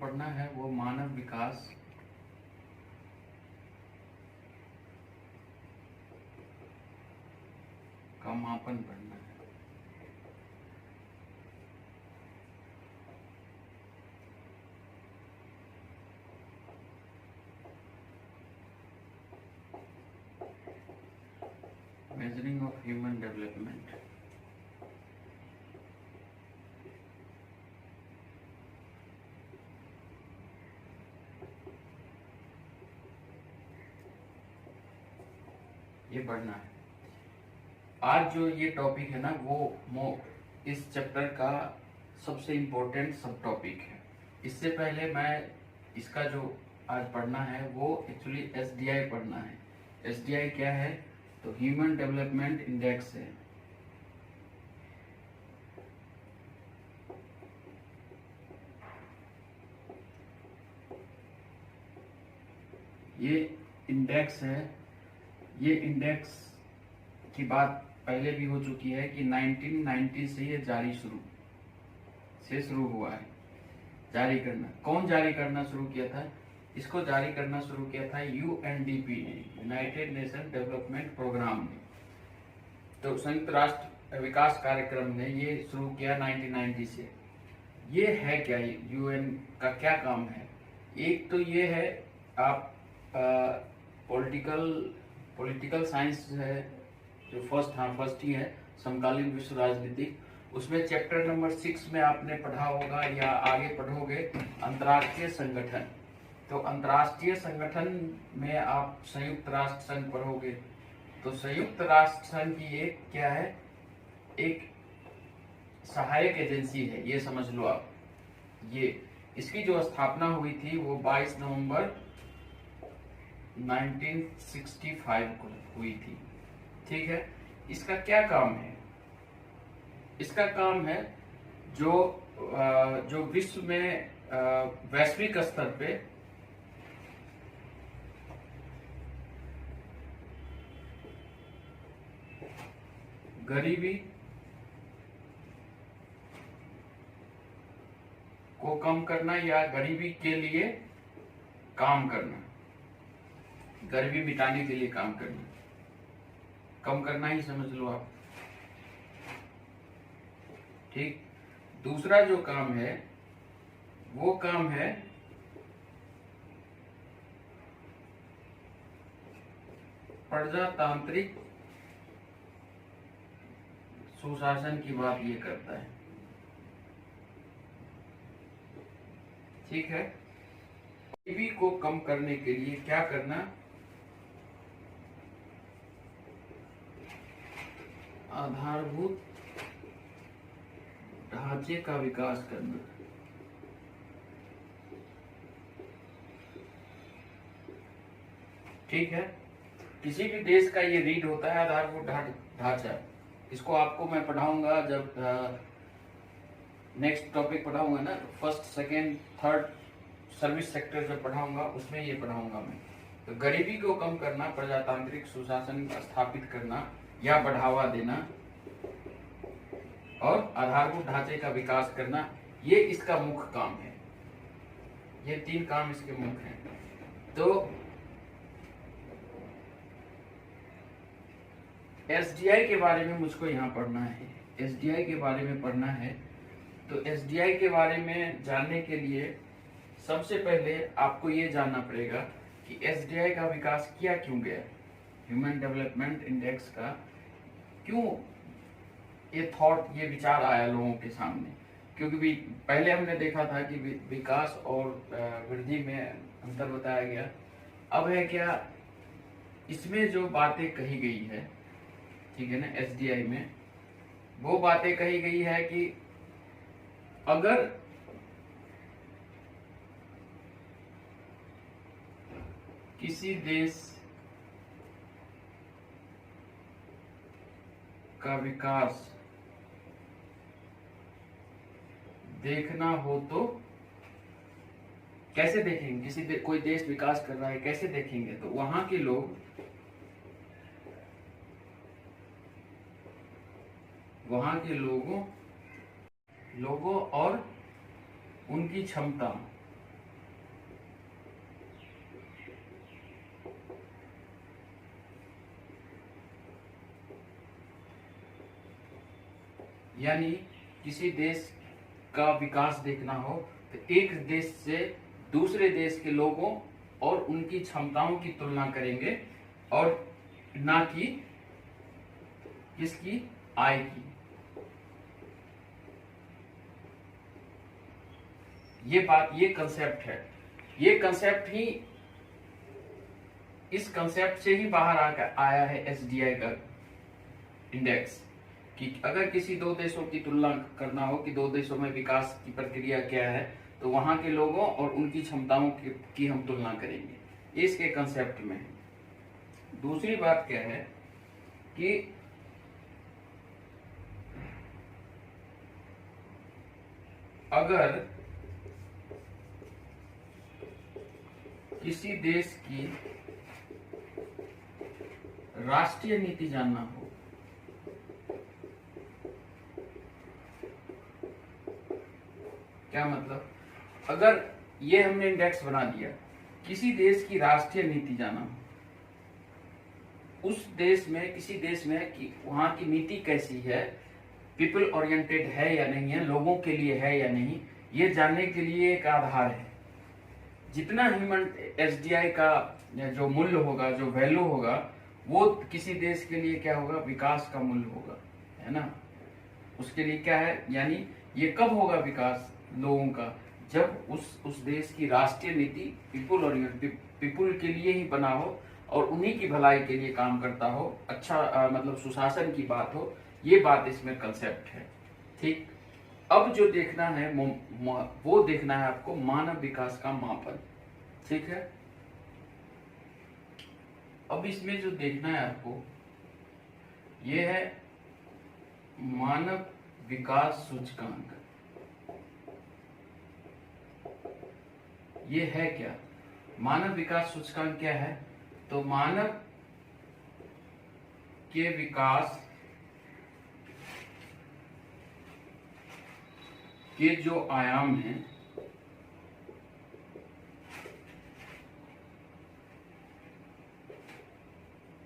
पढ़ना है वो मानव विकास का मापन पढ़ना है। Measuring of human development. ये पढ़ना है। आज जो ये टॉपिक है ना वो इस चैप्टर का सबसे इम्पोर्टेंट सब टॉपिक है। इससे पहले मैं इसका जो आज पढ़ना है वो एक्चुअली एसडीआई पढ़ना है। एसडीआई क्या है? तो ह्यूमन डेवलपमेंट इंडेक्स है। ये इंडेक्स है। ये इंडेक्स की बात पहले भी हो चुकी है कि 1990 से ये शुरू हुआ है जारी करना। कौन जारी करना शुरू किया था? इसको जारी करना शुरू किया था यूएनडीपी ने, यूनाइटेड नेशन डेवलपमेंट प्रोग्राम ने। तो संयुक्त राष्ट्र विकास कार्यक्रम ने ये शुरू किया 1990 से। ये है क्या? यूएन का क्या काम है? एक तो ये है, आप पॉलिटिकल साइंस है जो फर्स्ट ही है, समकालीन विश्व राजनीति। उसमें चैप्टर नंबर 6 में आपने पढ़ा होगा या आगे पढ़ोगे अंतर्राष्ट्रीय संगठन। तो अंतर्राष्ट्रीय संगठन में आप संयुक्त राष्ट्र संघ पढ़ोगे। तो संयुक्त राष्ट्र संघ की एक क्या है? एक सहायक एजेंसी है, ये समझ लो आप। ये इसकी जो स्थापना हुई थी वो 22 नवंबर 1965 को हुई थी। ठीक है। इसका क्या काम है? इसका काम है जो विश्व में वैश्विक स्तर पे गरीबी को कम करना या गरीबी के लिए काम करना, गरीबी मिटाने के लिए काम करना, कम करना ही समझ लो आप। ठीक। दूसरा जो काम है वो काम है प्रजातांत्रिक सुशासन की बात ये करता है। ठीक है। गरीबी को कम करने के लिए क्या करना? आधारभूत ढांचे का विकास करना। ठीक है। किसी भी देश का ये रीड होता है आधारभूत ढांचा। इसको आपको मैं पढ़ाऊंगा जब नेक्स्ट टॉपिक पढ़ाऊंगा ना, first second third service sector जब पढ़ाऊंगा उसमें ये पढ़ाऊंगा मैं। तो गरीबी को कम करना, प्रजातांत्रिक सुशासन स्थापित करना या बढ़ावा देना और आधारभूत ढांचे का विकास करना, ये इसका मुख्य काम है। ये 3 काम इसके मुख्य हैं। तो एसडीआई के बारे में मुझको यहाँ पढ़ना है। एसडीआई के बारे में पढ़ना है। तो एसडीआई के बारे में जानने के लिए सबसे पहले आपको ये जानना पड़ेगा कि एसडीआई का विकास किया क्यों गया, ह्यूमन डेवलपमेंट इंडेक्स का क्यों ये विचार आया लोगों के सामने। क्योंकि पहले हमने देखा था कि विकास और वृद्धि में अंतर बताया गया। अब है क्या, इसमें जो बातें कही गई है, ठीक है ना, एसडीआई में वो बातें कही गई है कि अगर किसी देश का विकास देखना हो तो कैसे देखेंगे? कोई देश विकास कर रहा है कैसे देखेंगे? तो वहां के लोगों और उनकी क्षमता यानी किसी देश का विकास देखना हो तो एक देश से दूसरे देश के लोगों और उनकी क्षमताओं की तुलना करेंगे और ना कि किसकी, आय की। ये बात, ये कंसेप्ट है, ये कंसेप्ट ही, इस कंसेप्ट से ही बाहर आया है एसडीआई का इंडेक्स, कि अगर किसी दो देशों की तुलना करना हो कि दो देशों में विकास की प्रक्रिया क्या है, तो वहां के लोगों और उनकी क्षमताओं की हम तुलना करेंगे, इसके कंसेप्ट में। दूसरी बात क्या है कि अगर किसी देश की राष्ट्रीय नीति जानना हो, क्या मतलब, अगर ये हमने इंडेक्स बना दिया, किसी देश की राष्ट्रीय नीति जाना हो, उस देश में, किसी देश में कि वहां की नीति कैसी है, पीपल ओरिएंटेड है या नहीं है, लोगों के लिए है या नहीं, ये जानने के लिए एक आधार है। जितना ह्यूमन एसडीआई का जो मूल्य होगा, जो वैल्यू होगा, वो किसी देश के लिए क्या होगा, विकास का मूल्य होगा, है ना। उसके लिए क्या है, यानी ये कब होगा विकास लोगों का, जब उस देश की राष्ट्रीय नीति पीपुल के लिए ही बना हो और उन्हीं की भलाई के लिए काम करता हो, अच्छा मतलब सुशासन की बात हो, ये बात इसमें कंसेप्ट है। ठीक, अब जो देखना है वो देखना है आपको मानव विकास का मापन। ठीक है, अब इसमें जो देखना है आपको, ये है मानव विकास सूचकांक। ये है क्या, मानव विकास सूचकांक क्या है, तो मानव के विकास के जो आयाम हैं,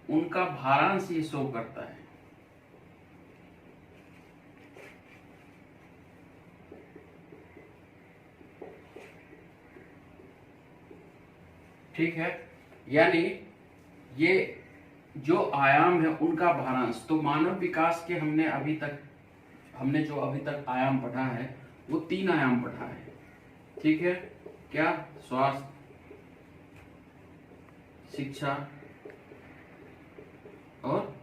उनका भारांश ये शो करता है। ठीक है, यानी ये जो आयाम है उनका भारांश, तो मानव विकास के हमने जो अभी तक आयाम पढ़ा है वो 3 आयाम पढ़ा है। ठीक है, क्या, स्वास्थ्य, शिक्षा और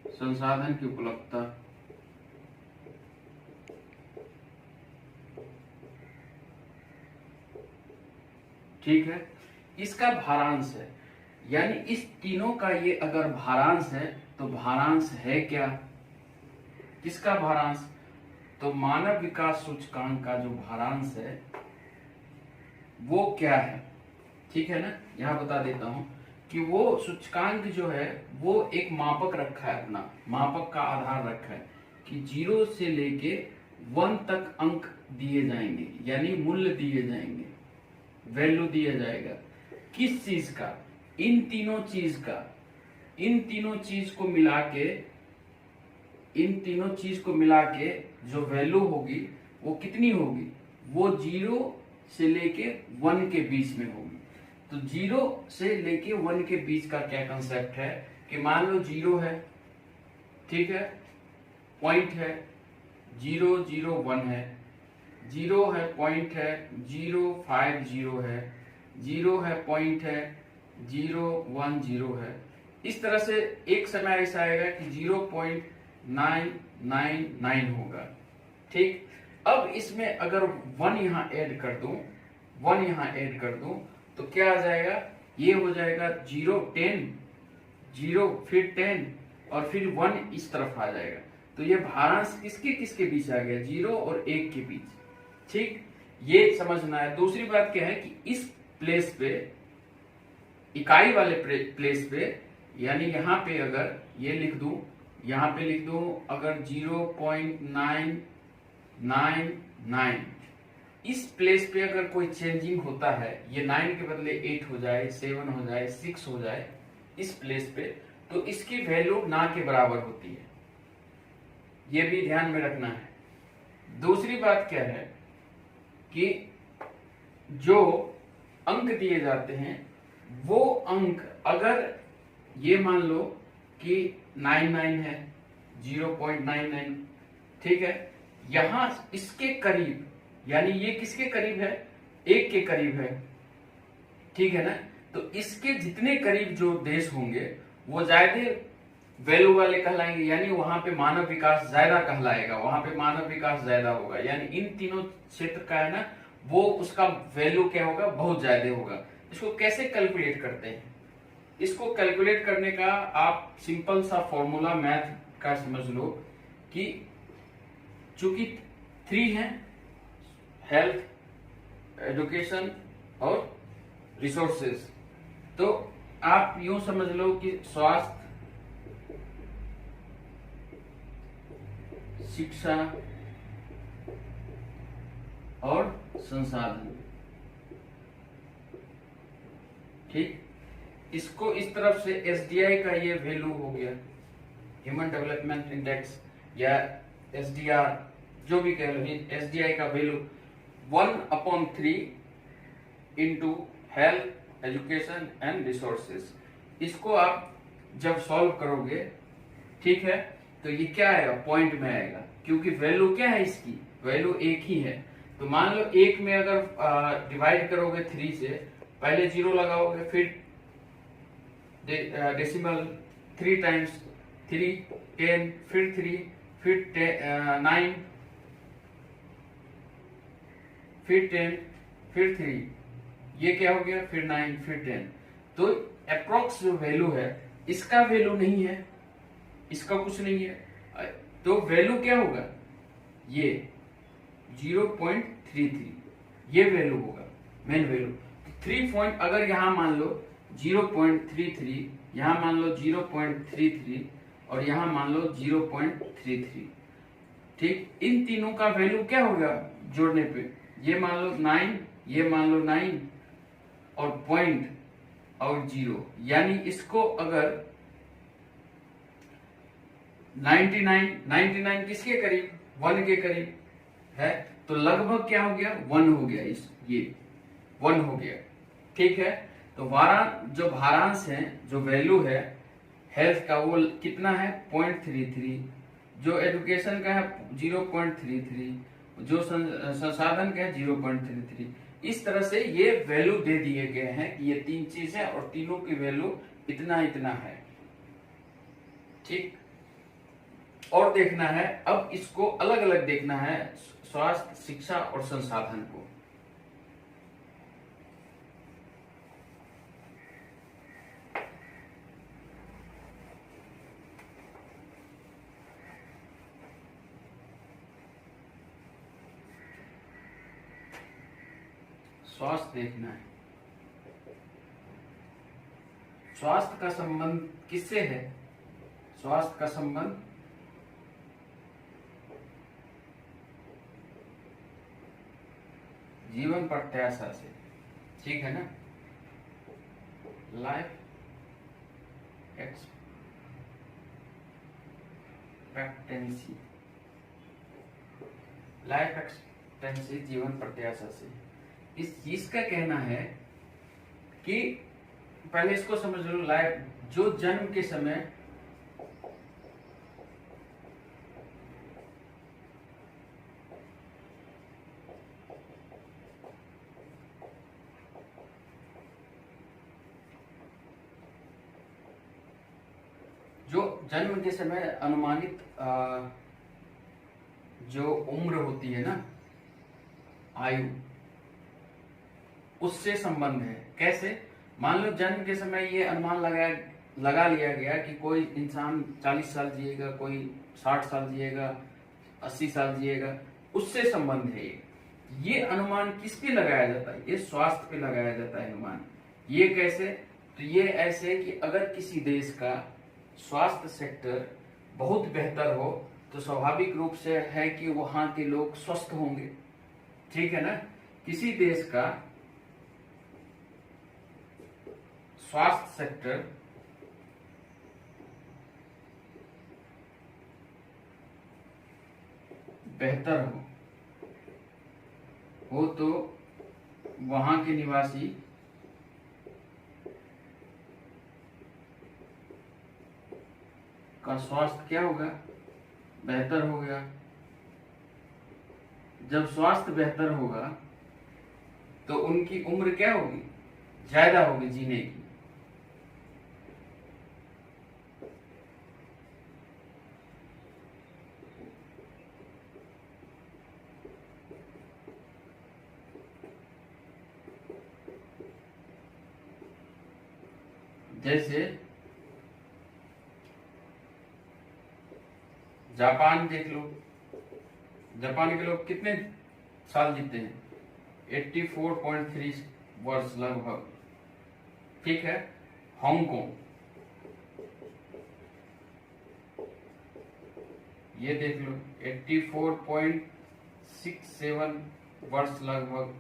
संसाधन की उपलब्धता। ठीक है, इसका भारांश है, यानी इस तीनों का ये अगर भारांश है तो भारांश है क्या, किसका भारांश, तो मानव विकास सूचकांक का जो भारांश है वो क्या है। ठीक है ना, यहां बता देता हूं कि वो सूचकांक जो है वो एक मापक रखा है, अपना मापक का आधार रखा है कि 0 से लेके 1 तक अंक दिए जाएंगे, यानी मूल्य दिए जाएंगे, वैल्यू दिया जाएगा। किस चीज का, इन तीनों चीज का, इन तीनों चीज को मिला के जो वैल्यू होगी वो कितनी होगी, वो 0 से लेके 1 के बीच में होगी। तो 0 से लेके 1 के बीच का क्या कंसेप्ट है कि मान लो 0 है, ठीक है, पॉइंट है, 0 0 1 है, 0 है पॉइंट है, 0 5 0 है, 0 है पॉइंट है, 0 1 0 है। इस तरह से एक समय ऐसा आएगा कि 0.999 होगा। ठीक, अब इसमें अगर 1 यहाँ ऐड कर दूं, 1 यहाँ ऐड कर दूं तो क्या आ जाएगा, ये हो जाएगा 0 10 0 फिर 10 और फिर 1 इस तरफ आ जाएगा। तो ये भारांश किसके किसके बीच आ गया, 0 और 1 के बीच। ठीक, ये समझना है। दूसरी बात क्या है कि इस प्लेस पे, इकाई वाले प्लेस पे, यानी यहाँ पे अगर ये लिख दूं, यहाँ पे लिख दूं अगर 0.999, इस प्लेस पे अगर कोई चेंजिंग होता है, ये 9 के बदले 8 हो जाए, 7 हो जाए, 6 हो जाए इस प्लेस पे, तो इसकी वैल्यू ना के बराबर होती है। ये भी ध्यान में रखना है। दूसरी बात क्या है कि जो अंक दिए जाते हैं वो अंक अगर ये मान लो कि 99 है, 0.99, ठीक है, यहां इसके करीब, यानी ये किसके करीब है, 1 के करीब है, ठीक है ना, तो इसके जितने करीब जो देश होंगे वो ज्यादा वैल्यू वाले कहलाएंगे, यानी वहां पे मानव विकास ज्यादा कहलाएगा, वहां पे मानव विकास ज्यादा होगा, यानी इन तीनों क्षेत्र का है ना वो उसका वैल्यू क्या होगा, बहुत ज्यादा होगा। इसको कैसे कैलकुलेट करते हैं, इसको कैलकुलेट करने का आप सिंपल सा फॉर्मूला मैथ का समझ लो कि चूंकि 3 है, हेल्थ, एजुकेशन और रिसोर्सेज, तो आप यूं समझ लो कि स्वास्थ्य, शिक्षा और संसाधन, ठीक, इसको इस तरफ से एसडीआई का ये वैल्यू हो गया, ह्यूमन डेवलपमेंट इंडेक्स या एसडीआर जो भी कह लो, एसडीआई का value 1/3 into health, education and resources. इसको आप जब सॉल्व करोगे, ठीक है, तो ये क्या आएगा, पॉइंट में आएगा, क्योंकि वैल्यू क्या है, इसकी वैल्यू 1 ही है। तो मान लो 1 में अगर डिवाइड करोगे 3 से, पहले 0 लगाओगे, फिर डेसिमल 3 टाइम्स 3, 10, फिर 3, फिर 9, फिर 10, फिर 3, ये क्या हो गया, फिर 9, फिर 10। तो अप्रोक्स जो वैल्यू है इसका वैल्यू नहीं है, इसका कुछ नहीं है, तो वैल्यू क्या होगा, ये 0.33 ये वैल्यू होगा, मेन वैल्यू। 3 पॉइंट अगर यहां मान लो 0.33, यहां मान लो 0.33 और यहां मान लो 0.33, ठीक, इन तीनों का वैल्यू क्या होगा जोड़ने पे, ये मान लो 9, ये मान लो 9 और पॉइंट और 0, यानी इसको अगर 99 किसके करीब, 1 के करीब है, तो लगभग क्या हो गया, 1 हो गया, ये 1 हो गया, ठीक है। तो जो भारांश है, जो वैल्यू है हेल्थ का वो कितना है, 0.33, जो एजुकेशन का है 0.33, जो संसाधन का है 0.33। इस तरह से ये वैल्यू दे दिए गए हैं कि ये 3 चीज है और तीनों की वैल्यू इतना इतना है, ठीक। और देखना है, अब इसको अलग अलग देखना है, स्वास्थ्य, शिक्षा और संसाधन को। स्वास्थ्य देखना है, स्वास्थ्य का संबंध किससे है, स्वास्थ्य का संबंध जीवन प्रत्याशा से, ठीक है ना, लाइफ एक्सपेक्टेंसी, लाइफ एक्सपेक्टेंसी जीवन प्रत्याशा से। इस चीज का कहना है कि पहले इसको समझ लो, लाइफ जो जन्म के समय अनुमानित जो उम्र होती है ना, आयु, उससे संबंध है। कैसे, मान लो जन्म के समय ये अनुमान लगा लिया गया कि कोई इंसान 40 साल जिएगा, कोई 60 साल जिएगा, 80 साल जिएगा, उससे संबंध है ये अनुमान किस पे लगाया जाता है, ये स्वास्थ्य पे लगाया जाता है अनुमान। ये कैसे, तो ये ऐसे कि अगर किसी देश का स्वास्थ्य सेक्टर बहुत बेहतर हो तो स्वाभाविक रूप से है कि वहां के लोग स्वस्थ होंगे, ठीक है ना। किसी देश का स्वास्थ्य सेक्टर बेहतर हो तो वहां के निवासी का स्वास्थ्य क्या होगा, बेहतर हो गया। जब स्वास्थ्य बेहतर होगा तो उनकी उम्र क्या होगी, ज्यादा होगी जीने की। जैसे जापान देख लो, जापान के लोग कितने साल जीते हैं, 84.3 वर्ष लगभग। ठीक है, हांगकांग ये देख लो 84.67 वर्ष लगभग।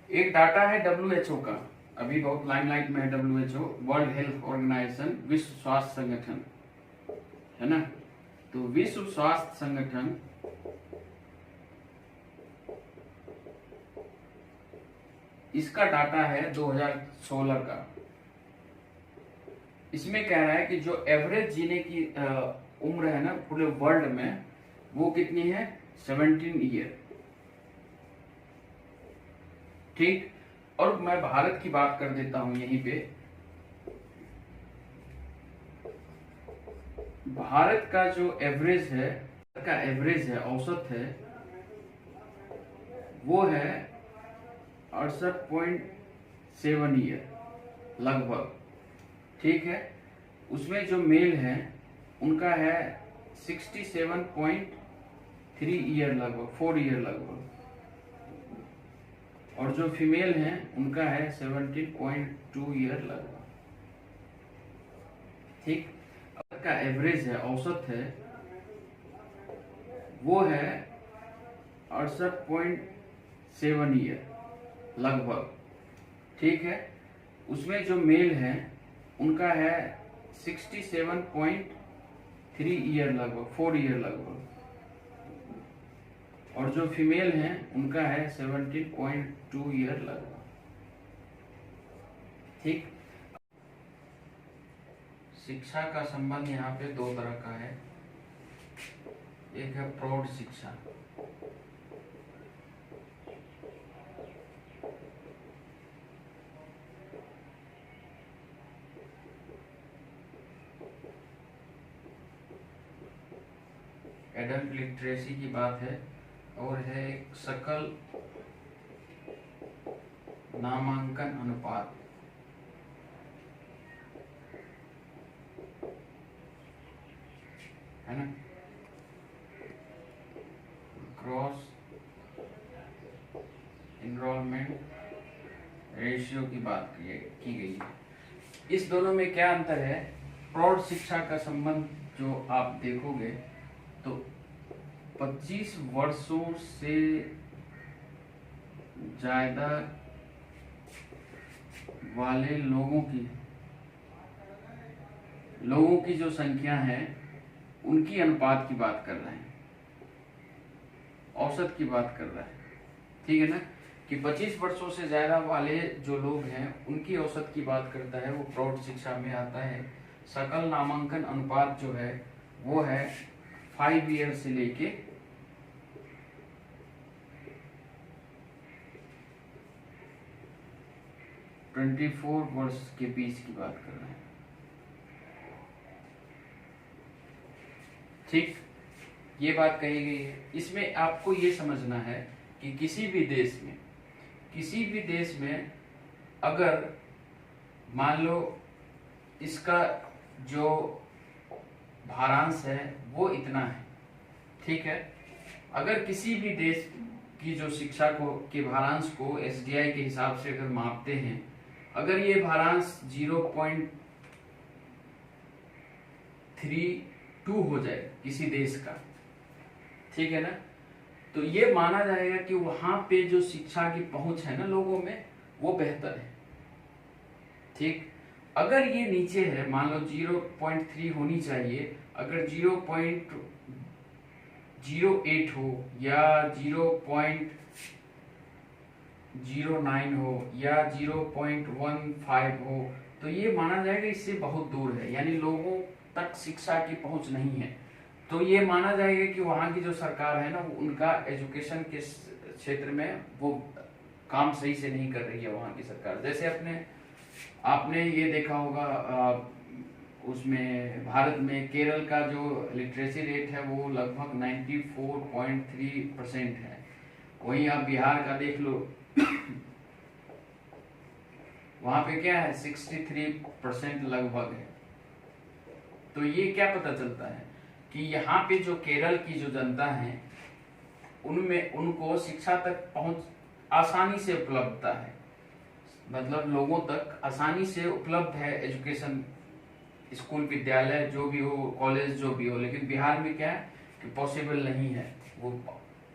एक डाटा है WHO का, अभी बहुत लाइमलाइट में है WHO, वर्ल्ड हेल्थ ऑर्गेनाइजेशन, विश्व स्वास्थ्य संगठन, है ना। तो विश्व स्वास्थ्य संगठन इसका डाटा है 2016 का। इसमें कह रहा है कि जो एवरेज जीने की उम्र है ना पूरे वर्ल्ड में, वो कितनी है, 17 ईयर। ठीक, और मैं भारत की बात कर देता हूं यहीं पे। भारत का जो एवरेज है, औसत है, वो है 68.7 ईयर लगभग। ठीक है, उसमें जो मेल है उनका है 67.3 ईयर लगभग, 4 ईयर लगभग, और जो फीमेल हैं उनका है 17.2 ईयर लगभग। ठीक, का एवरेज है, औसत है, वो है 68.7 ईयर लगभग। ठीक है, उसमें जो मेल है उनका है 67.3 ईयर लगभग, 4 ईयर लगभग, और जो फीमेल हैं उनका है 17.2 ईयर लगभग। ठीक, शिक्षा का संबंध यहाँ पे दो तरह का है। एक है प्रौढ़ शिक्षा, एडल्ट लिटरेसी की बात है, और है एक सकल नामांकन अनुपात। है ना, क्रॉस एनरोलमेंट रेशियो की बात की गई है। इस दोनों में क्या अंतर है? प्रौढ़ शिक्षा का संबंध जो आप देखोगे तो 25 वर्षों से ज्यादा वाले लोगों की जो संख्या है उनकी अनुपात की बात कर रहे हैं, औसत की बात कर रहा है। ठीक है ना, कि 25 वर्षों से ज्यादा वाले जो लोग हैं उनकी औसत की बात करता है, वो प्रौढ़ शिक्षा में आता है। सकल नामांकन अनुपात जो है वो है 5 ईयर से लेके 24 वर्ष के बीच की बात कर रहे हैं। ठीक, ये बात कही गई है। इसमें आपको ये समझना है कि किसी भी देश में अगर मान लो इसका जो भारांश है वो इतना है, ठीक है, अगर किसी भी देश की जो शिक्षा के भारांश को एसडीआई के हिसाब से अगर मापते हैं, अगर ये भारांश 0.32 हो जाए किसी देश का, ठीक है ना, तो ये माना जाएगा कि वहां पे जो शिक्षा की पहुंच है ना लोगों में, वो बेहतर है। ठीक, अगर ये नीचे है, मान लो 0.3 होनी चाहिए, अगर 0.08 हो या 0.09 हो या 0.15 हो तो ये माना जाएगा इससे बहुत दूर है, यानी लोगों तक शिक्षा की पहुंच नहीं है। तो ये माना जाएगा कि वहाँ की जो सरकार है ना, उनका एजुकेशन के क्षेत्र में वो काम सही से नहीं कर रही है वहाँ की सरकार। जैसे आपने ये देखा होगा उसमें भारत में केरल का जो लिटरेसी रेट है वो लगभग 94.3% है। वहीं आप बिहार का देख लो वहां पे क्या है 63% लगभग है। तो ये क्या पता चलता है कि यहाँ पे जो केरल की जो जनता है उनमें उनको शिक्षा तक पहुंच आसानी से उपलब्धता है, मतलब लोगों तक आसानी से उपलब्ध है एजुकेशन, स्कूल विद्यालय जो भी हो, कॉलेज जो भी हो। लेकिन बिहार में क्या है कि पॉसिबल नहीं है, वो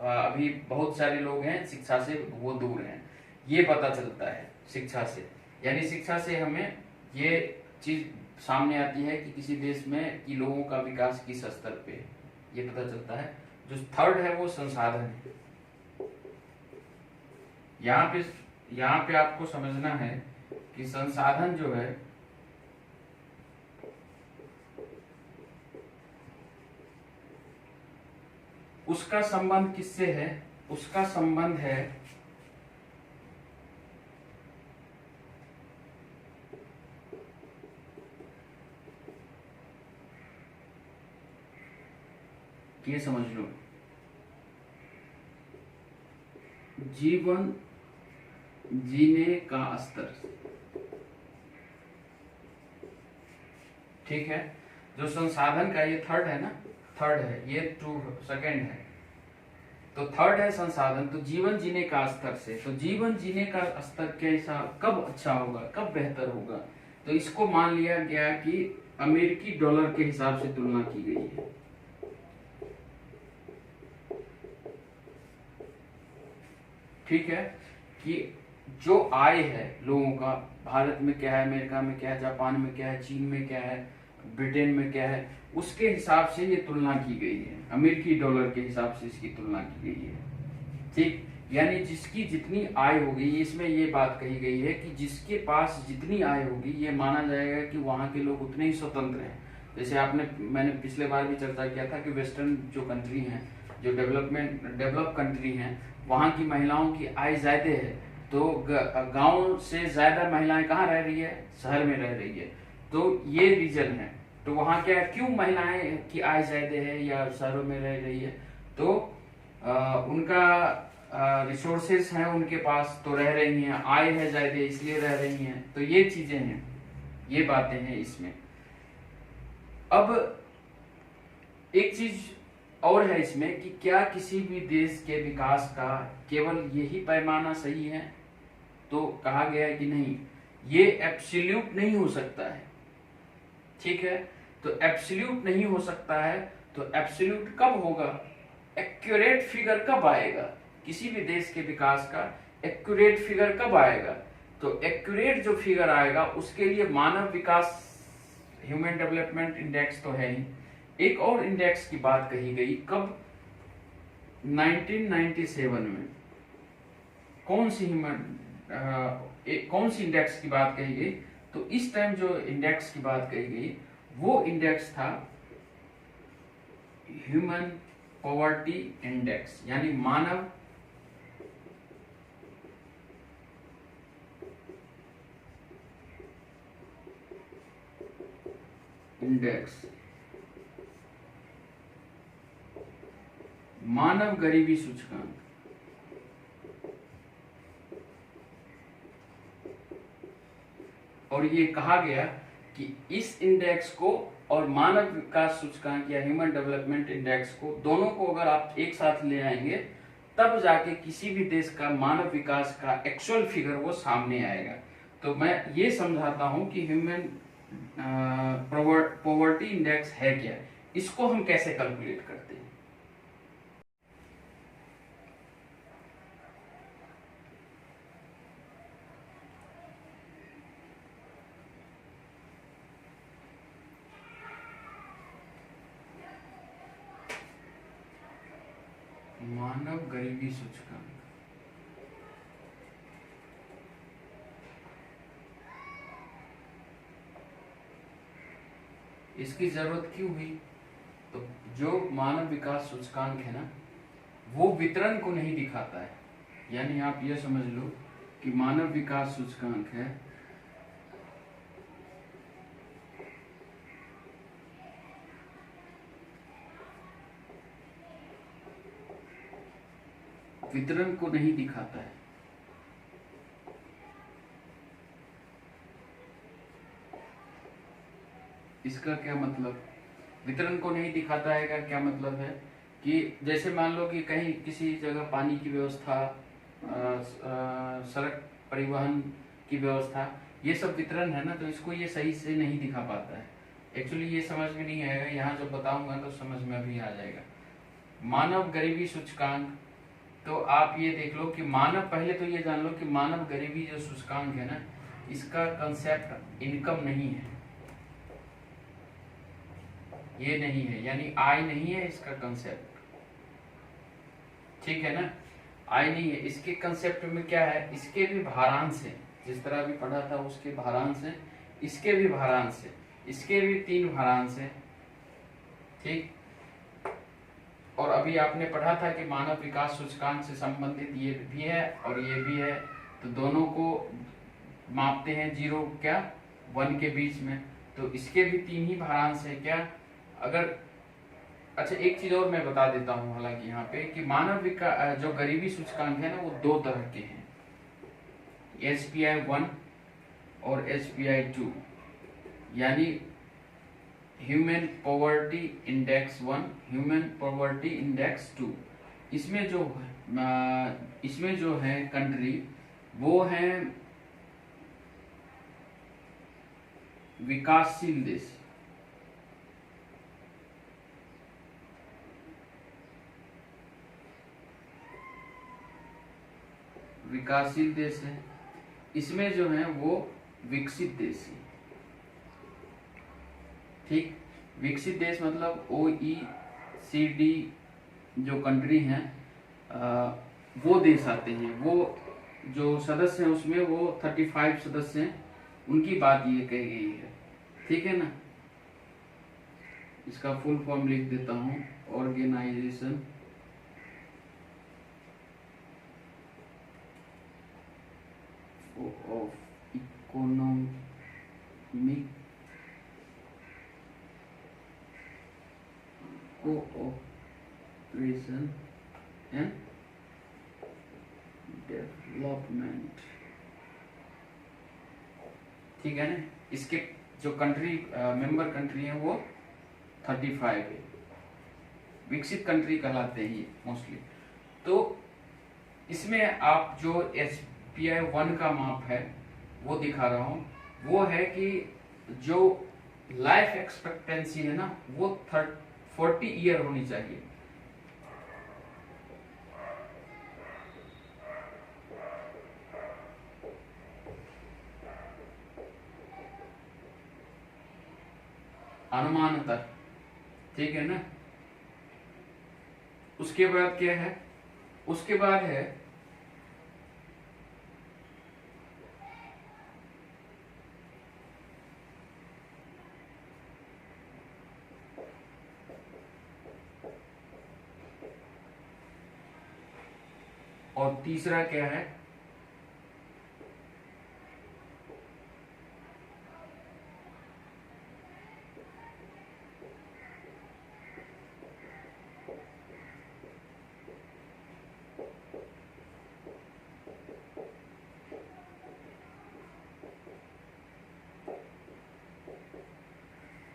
अभी बहुत सारे लोग हैं शिक्षा से वो दूर हैं। ये पता चलता है शिक्षा से, यानी शिक्षा से हमें ये चीज सामने आती है कि किसी देश में कि लोगों का विकास किस स्तर पे है, ये पता चलता है। जो थर्ड है वो संसाधन है। यहाँ पे आपको समझना है कि संसाधन जो है उसका संबंध किससे है? उसका संबंध है ये समझ लो, जीवन जीने का स्तर। ठीक है, जो संसाधन का ये थर्ड है ना, थर्ड है, ये सेकंड है, तो थर्ड है संसाधन। तो जीवन जीने का स्तर से, तो जीवन जीने का स्तर कैसा, कब अच्छा होगा, कब बेहतर होगा, तो इसको मान लिया गया कि अमेरिकी डॉलर के हिसाब से तुलना की गई है। ठीक है, कि जो आय है लोगों का, भारत में क्या है, अमेरिका में क्या है, जापान में क्या है, चीन में क्या है, ब्रिटेन में क्या है, उसके हिसाब से ये तुलना की गई है, अमेरिकी डॉलर के हिसाब से इसकी तुलना की गई है। ठीक, यानी जिसकी जितनी आय होगी, इसमें ये बात कही गई है कि जिसके पास जितनी आय होगी ये माना जाएगा कि वहाँ के लोग उतने ही स्वतंत्र हैं। जैसे मैंने पिछले बार भी चर्चा किया था कि वेस्टर्न जो कंट्री हैं, जो डेवलप कंट्री हैं, वहाँ की महिलाओं की आय ज्यादा है, तो गांव से ज्यादा महिलाएं कहाँ रह रही है, शहर में रह रही है। तो ये रीजन है। तो वहाँ क्या, क्यों महिलाएं की आय ज्यादा है या शहरों में रह रही है, तो उनका रिसोर्सेस हैं उनके पास, तो रह रही हैं, आय है ज्यादा इसलिए रह रही हैं। तो ये चीजें हैं, ये बातें हैं इसमें। अब एक चीज और है इसमें कि क्या किसी भी देश के विकास का केवल यही पैमाना सही है, तो कहा गया है कि नहीं, ये एब्सोल्यूट नहीं हो सकता है। ठीक है, तो एब्सोल्यूट नहीं हो सकता है, तो एब्सोल्यूट कब होगा, एक्यूरेट फिगर कब आएगा, किसी भी देश के विकास का एक्यूरेट फिगर कब आएगा, तो एक्यूरेट जो फिगर आएगा उसके लिए मानव विकास, ह्यूमन डेवलपमेंट इंडेक्स तो है ही, एक और इंडेक्स की बात कही गई, कब, 1997 में। कौन सी इंडेक्स की बात कही गई, तो इस टाइम जो इंडेक्स की बात कही गई वो इंडेक्स था ह्यूमन पॉवर्टी इंडेक्स, यानी मानव इंडेक्स, मानव गरीबी सूचकांक। और ये कहा गया कि इस इंडेक्स को और मानव विकास सूचकांक या ह्यूमन डेवलपमेंट इंडेक्स को, दोनों को अगर आप एक साथ ले आएंगे तब जाके किसी भी देश का मानव विकास का एक्चुअल फिगर वो सामने आएगा। तो मैं ये समझाता हूं कि ह्यूमन पॉवर्टी इंडेक्स है क्या, इसको हम कैसे कैलकुलेट करते हैं। मानव गरीबी सूचकांक। इसकी जरूरत क्यों हुई? तो जो मानव विकास सूचकांक है ना, वो वितरण को नहीं दिखाता है। यानी आप ये समझ लो कि मानव विकास सूचकांक है वितरण को नहीं दिखाता है। इसका क्या मतलब? वितरण को नहीं दिखाता है का क्या मतलब है कि जैसे मान लो कि कहीं किसी जगह पानी की व्यवस्था, सड़क परिवहन की व्यवस्था, ये सब वितरण है ना, तो इसको ये सही से नहीं दिखा पाता है। एक्चुअली ये समझ में नहीं आएगा, यहाँ जब बताऊंगा तो समझ में भी आ जाएगा। मानव गरीबी सूचकांक, तो आप ये देख लो कि मानव, पहले तो ये जान लो कि मानव गरीबी जो सूचकांक है ना, इसका कंसेप्ट इनकम नहीं है, ये नहीं है, यानी आय नहीं है इसका कंसेप्ट। ठीक है ना, आय नहीं है। इसके कंसेप्ट में क्या है, इसके भी भारांश है, जिस तरह भी पढ़ा था उसके भारांश है, इसके भी भारांश है, इसके भी 3 भारांश है। ठीक, और अभी आपने पढ़ा था कि मानव विकास सूचकांक से संबंधित ये भी है और ये भी है, तो दोनों को मापते हैं 0 क्या 1 के बीच में, तो इसके भी 3 ही भारांश है क्या। अगर अच्छा, एक चीज और मैं बता देता हूँ हालांकि यहाँ पे कि मानव विकास जो गरीबी सूचकांक है ना, वो 2 तरह के हैं, HPI 1 और HPI 2, यानी human poverty index 1, human poverty index 2। इसमें जो है कंट्री, वो है विकासशील देश। विकासशील देश है। इसमें जो है वो विकसित देश है। ठीक, विकसित देश मतलब OECD जो कंट्री हैं, वो देश आते हैं। वो जो सदस्य हैं उसमें वो 35 सदस्य हैं, उनकी बात ये कही गई है। ठीक है ना, इसका फुल फॉर्म लिख देता हूँ, organisation of economic cooperation and development. ठीक है ना, इसके जो कंट्री मेंबर कंट्री है वो 35 है, विकसित कंट्री कहलाते हैं ये मोस्टली। तो इसमें आप जो HPI 1 का माप है वो दिखा रहा हूं, वो है कि जो लाइफ एक्सपेक्टेंसी है ना, वो 40 ईयर होनी चाहिए। अनुमानतः, ठीक है ना। उसके बाद क्या है, उसके बाद है और तीसरा क्या है,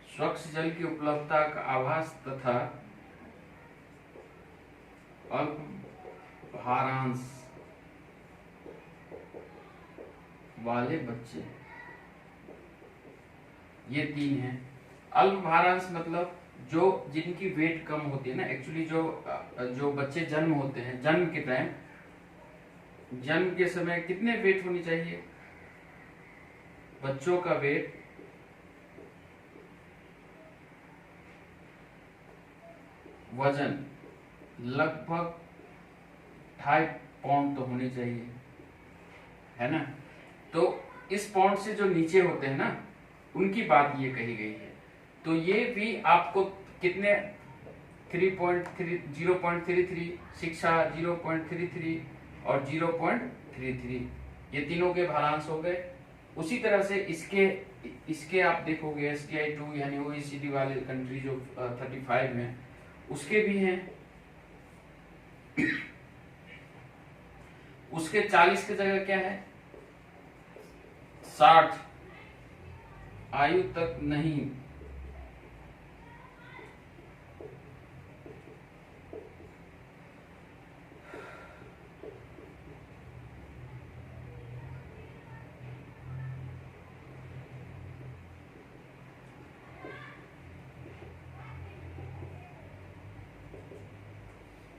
स्वच्छ जल की उपलब्धता का आभास तथा अल्प भारांश वाले बच्चे, ये 3 हैं। अल्प भारांश मतलब जो जिनकी वेट कम होती है ना, एक्चुअली जो बच्चे जन्म होते हैं, जन्म के टाइम, जन्म के समय कितने वेट होनी चाहिए बच्चों का वेट, वजन लगभग 5 पाउंड तो होनी चाहिए, है ना। तो इस पाउंड से जो नीचे होते हैं ना, उनकी बात ये कही गई है। तो ये भी आपको कितने 0.33, शिक्षा 0.33 और 0.33, ये तीनों के भारांश हो गए। उसी तरह से इसके आप देखोगे STI2 यानी OECD वाले कंट्री जो 35 में, उसके भी हैं। उसके 40 की जगह क्या है, 60 आयु तक नहीं।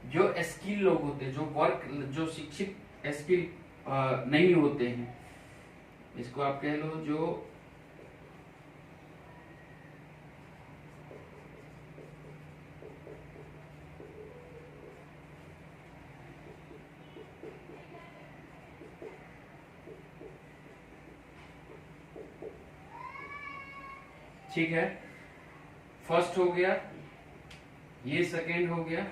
जो स्किल लोग होते हैं, जो शिक्षित स्किल नहीं होते हैं, इसको आप कह लो जो ठीक है, फर्स्ट हो गया, ये सेकेंड हो गया।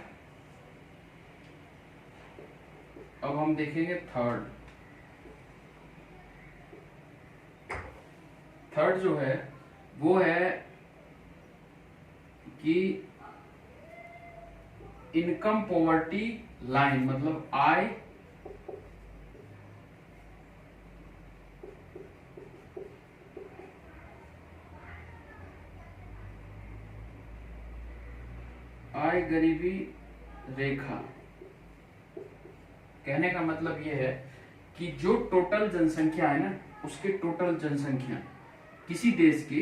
अब हम देखेंगे थर्ड जो है वो है कि इनकम पॉवर्टी लाइन, मतलब आय गरीबी रेखा। कहने का मतलब यह है कि जो टोटल जनसंख्या है ना, उसके टोटल जनसंख्या किसी देश की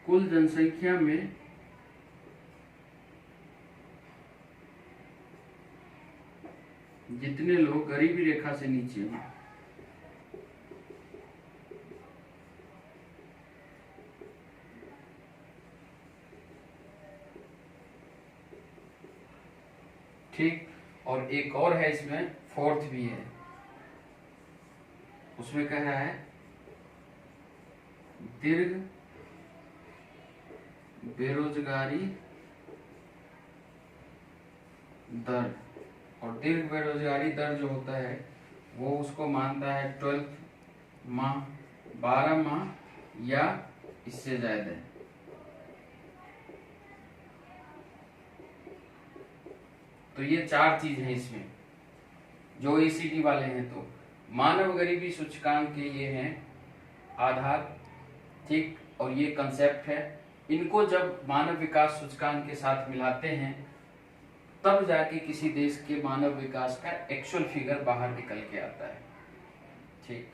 कुल जनसंख्या में जितने लोग गरीबी रेखा से नीचे हैं, ठीक। और एक और है इसमें, फोर्थ भी है, उसमें कह रहा है दीर्घ बेरोजगारी दर। और दीर्घ बेरोजगारी दर जो होता है वो उसको मानता है 12 माह, 12 माह या इससे ज्यादा। तो ये 4 चीज है इसमें जो OECD वाले हैं। तो मानव गरीबी सूचकांक के ये हैं आधार, ठीक। और ये कंसेप्ट है, इनको जब मानव विकास सूचकांक के साथ मिलाते हैं तब जाके किसी देश के मानव विकास का एक्चुअल फिगर बाहर निकल के आता है, ठीक।